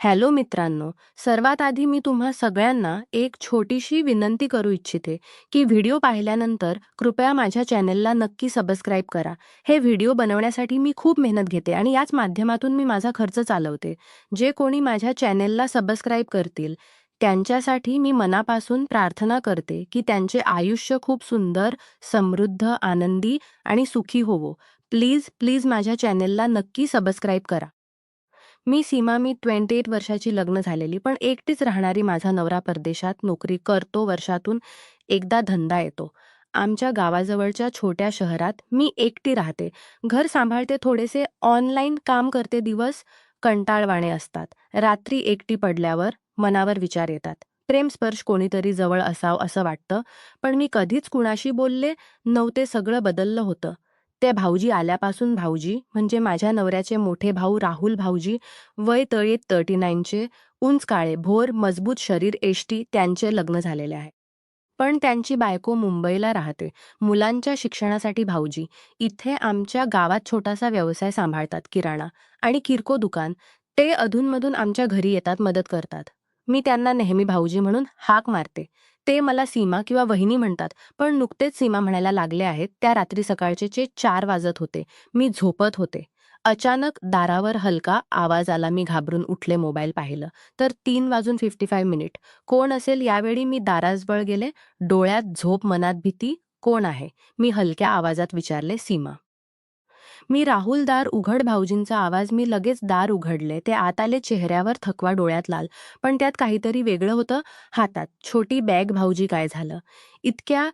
Hello मित्रांनो, सर्वात आधी मी तुम्हा सगळ्यांना एक छोटीशी विनंती करू इच्छिते की व्हिडिओ पाहिल्यानंतर कृपया माझ्या चॅनेलला नक्की सबस्क्राईब करा. हे व्हिडिओ बनवण्यासाठी मी खूप मेहनत घेते आणि याच माध्यमातून मी माझा खर्च चालवते. जे कोणी माझ्या चॅनेलला सबस्क्राईब करतील त्यांच्यासाठी मी मनापासून प्रार्थना करते की त्यांचे आयुष्य खूप सुंदर, समृद्ध, आनंदी आणि सुखी होवो. प्लीज प्लीज माझ्या चॅनेलला नक्की सबस्क्राईब करा. मी सीमा, मी 28 वर्षाची, लग्न झालेली, पण एकटीच राहणारी. माझा नवरा परदेशात नोकरी करतो. वर्षातून एकदा धंदा येतो. आमच्या गावाजवळच्या छोट्या शहरात मी एकटी राहते. घर सांभाळते, थोडेसे ऑनलाईन काम करते. दिवस कंटाळवाणे असतात. रात्री एकटी पडल्यावर मनावर विचार येतात. प्रेमस्पर्श कोणीतरी जवळ असावं असं वाटतं, पण मी कधीच कुणाशी बोलले नव्हते. सगळं बदललं होतं. ते भाऊजी आल्यापासून. भाऊजी म्हणजे माझ्या नवऱ्याचे मोठे भाऊ राहुल भाऊजी. वय तळी 39चे, उंच, काळे भोर, मजबूत शरीर, एष्टी. त्यांचे लग्न झालेले आहे, पण त्यांची बायको मुंबईला राहते. मुलांच्या शिक्षणासाठी भाऊजी इथे आमच्या गावात छोटासा व्यवसाय सांभाळतात, किराणा आणि किरकोळ दुकान. ते अधूनमधून आमच्या घरी येतात, मदत करतात. मी त्यांना नेहमी भाऊजी म्हणून हाक मारते. ते मला सीमा किंवा वहिनी म्हणतात, पण नुकतेच सीमा म्हणायला लागले आहेत. त्या रात्री सकाळचे 4 वाजत होते. मी झोपत होते. अचानक दारावर हलका आवाज आला. मी घाबरून उठले. मोबाईल पाहिलं तर 3:55. कोण असेल यावेळी? मी दाराजवळ गेले. डोळ्यात झोप, मनात भीती. कोण आहे? मी हलक्या आवाजात विचारले. सीमा. मी राहुल, दार उघड. भाऊजींचा आवाज. मी लगेच दार उघडले. ते आत आले. चेहऱ्यावर थकवा, डोळ्यात लाल, पण त्यात काहीतरी वेगळं होतं. हातात छोटी बॅग. भाऊजी, काय झालं? इतक्या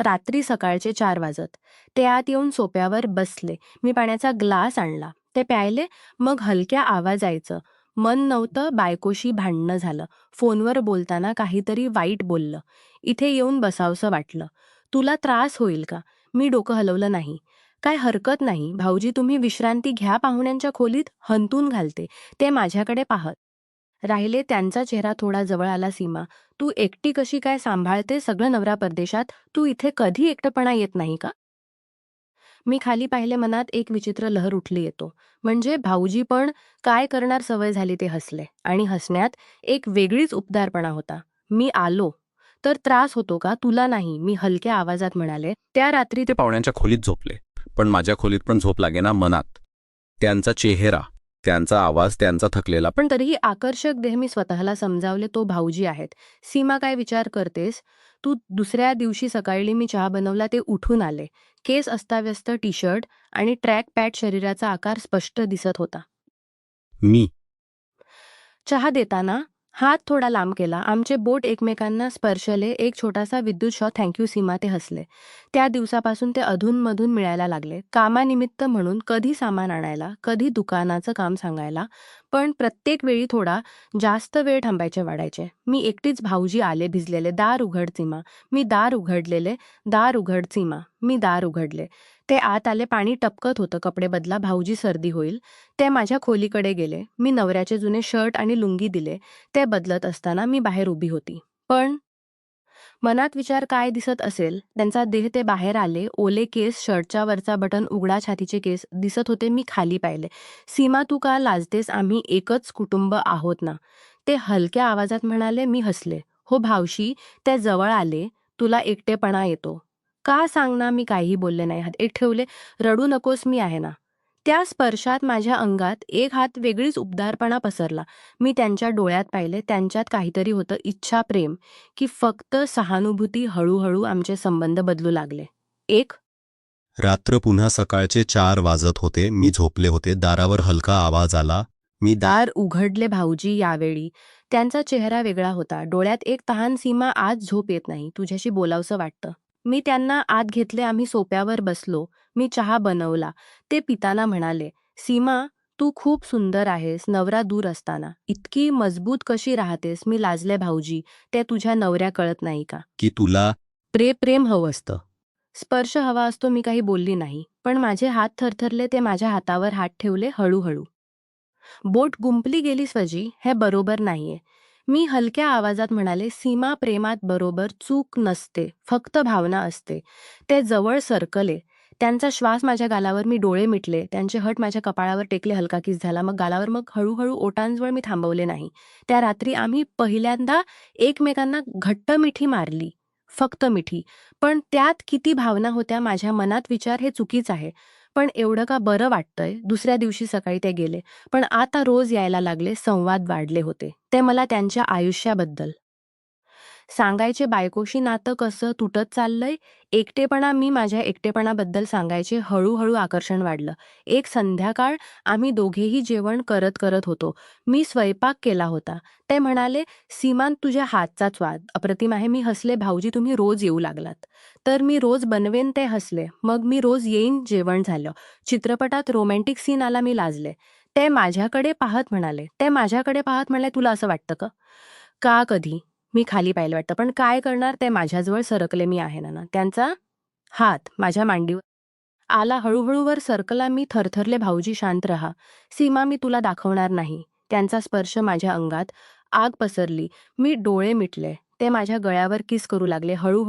रात्री सकाळचे 4 वाजत. ते आत येऊन सोप्यावर बसले. मी पाण्याचा ग्लास आणला. ते प्यायले. मग हलक्या आवाजाचं. मन नव्हतं. बायकोशी भांडणं झालं. फोनवर बोलताना काहीतरी वाईट बोललं. इथे येऊन बसावसं वाटलं. तुला त्रास होईल का? मी डोकं हलवलं. नाही. काय हरकत नाही भाऊजी, तुम्ही विश्रांती घ्या. पाहुण्यांच्या खोलीत हंतून घालते. ते माझ्याकडे पाहत राहिले. त्यांचा चेहरा थोडा जवळ आला. सीमा, तू एकटी कशी काय सांभाळते? सगळं नवरा परदेशात. तू इथे कधी एकटेपणा येत नाही का? मी खाली पाहिले. मनात एक विचित्र लहर उठली. येतो म्हणजे भाऊजी, पण काय करणार, सवय झाली. ते हसले आणि हसण्यात एक वेगळीच उबदारपणा होता. मी आलो तर त्रास होतो का? तुला नाही, मी हलक्या आवाजात म्हणाले. त्या रात्री ते पाहुण्यांच्या खोलीत झोपले, पण माझ्या खोलीत पण झोप लागेना. मनात त्यांचा चेहरा, त्यांचा आवाज, त्यांचा थकलेला. पण तरीही आकर्षक देह. मी स्वतःला समजावले, तो भाऊजी आहेत. सीमा, काय विचार करतेस तू? दुसऱ्या दिवशी सकाळी मी चहा बनवला. ते उठून आले. केस अस्ताव्यस्त, टी शर्ट आणि ट्रॅक पॅट. शरीराचा आकार स्पष्ट दिसत होता. मी चहा देताना हात थोडा लांब केला. आमचे बोट एकमेकांना स्पर्शले. एक छोटासा विद्युत शॉक. थँक्यू सीमा. ते हसले. त्या दिवसापासून ते अधूनमधून मिळायला लागले. कामानिमित्त म्हणून, कधी सामान आणायला, कधी दुकानाचं काम सांगायला, पण प्रत्येक वेळी थोडा जास्त वेळ थांबायचे वाढायचे. मी एकटीच. भाऊजी आले भिजलेले. दार उघड सीमा. मी दार उघडलेले. दार उघड सीमा. मी दार उघडले. ते आत आले. पाणी टपकत होतं. कपडे बदला भाऊजी, सर्दी होईल. ते माझ्या खोलीकडे गेले. मी नवऱ्याचे जुने शर्ट आणि लुंगी दिले. ते बदलत असताना मी बाहेर उभी होती. पण मनात विचार, काय दिसत असेल त्यांचा देह. ते बाहेर आले. ओले केस, शर्टच्या वरचा बटन उघडा, छातीचे केस दिसत होते. मी खाली पाहिले. सीमा, तू का लाजतेस? आम्ही एकच कुटुंब आहोत ना. ते हलक्या आवाजात म्हणाले. मी हसले. हो भावशी. ते जवळ आले. तुला एकटेपणा येतो का? सांग ना. मी काहीही बोलले नाही. हात एक ठेवले. रडू नकोस, मी आहे ना. त्या स्पर्शात माझ्या अंगात एक हात वेगळीच उबदारपणा पसरला. मी त्यांच्या डोळ्यात पाहिले. त्यांच्यात काहीतरी होतं. इच्छा, प्रेम, की फक्त सहानुभूती. हळूहळू आमचे संबंध बदलू लागले. एक रात्र पुन्हा सकाळचे 4 वाजत होते. मी झोपले होते. दारावर हलका आवाज आला. मी दार उघडले. भाऊजी यावेळी. त्यांचा चेहरा वेगळा होता. डोळ्यात एक तहान. सीमा, आज झोप येत नाही. तुझ्याशी बोलावसं वाटतं. मी त्यांना आत घेतले. आम्ही सोप्यावर बसलो. मी चहा बनवला. ते पिताना म्हणाले. सीमा, तू खूप सुंदर आहेस. नवरा दूर असताना इतकी मजबूत कशी राहतेस? मी लाजले. भाऊजी, ते तुझ्या नवऱ्या कळत नाही का की तुला प्रेम हवं असतं, स्पर्श हवा असतो? मी काही बोलली नाही, पण माझे हात थरथरले. ते माझ्या हातावर हात ठेवले. हळूहळू बोट गुंपली गेली. स्वजी, हे बरोबर नाहीये. मी हलक्या आवाजात म्हणाले. सीमा, प्रेमात बरोबर चूक नसते, फक्त भावना असते. ते जवळ सरकले. त्यांचा श्वास माझ्या गालावर, मी डोळे मिटले. त्यांचे हट माझ्या कपाळावर टेकले, हलका किस झाला. मग गालावर, मग हळूहळू ओठांजवळ. मी थांबवले नाही. त्या रात्री आम्ही पहिल्यांदा एकमेकांना घट्ट मिठी मारली. फक्त मिठी. पण त्यात किती भावना होत्या. माझ्या मनात विचार, हे चुकीच आहे. पण एवढं का बरं वाटतंय. दुसऱ्या दिवशी सकाळी ते गेले. पण आता रोज यायला लागले. संवाद वाढले होते. ते मला त्यांच्या आयुष्याबद्दल सांगायचे, बायकोशी नातं कसं तुटत चाललंय. एकटेपणा, मी माझ्या एकटेपणाबद्दल सांगायचे. हळूहळू आकर्षण वाढलं. एक संध्याकाळ आम्ही दोघेही जेवण करत करत होतो. मी स्वयंपाक केला होता. ते म्हणाले, सीमांत तुझ्या हातचा स्वाद अप्रतिम आहे. मी हसले, भाऊजी तुम्ही रोज येऊ लागलात तर मी रोज बनवेन. ते हसले, मग मी रोज येईन. जेवण झालं. चित्रपटात रोमॅन्टिक सीन आला, मी लाजले. ते माझ्याकडे पाहत म्हणाले, तुला असं वाटतं का? का कधी? मी खाली पाहिलं वाटतं. पण काय करणार, ते माझ्याजवळ सरकले. मी आहे ना. त्यांचा हात माझ्या मांडीवर आला, हळूहळू वर सरकला. मी थरथरले, भाऊजी शांत रहा. सीमा, मी तुला दाखवणार नाही. त्यांचा स्पर्श, माझ्या अंगात आग पसरली. मी डोळे मिटले. ते माझ्या गळ्यावर किस करू लागले. हळूहळू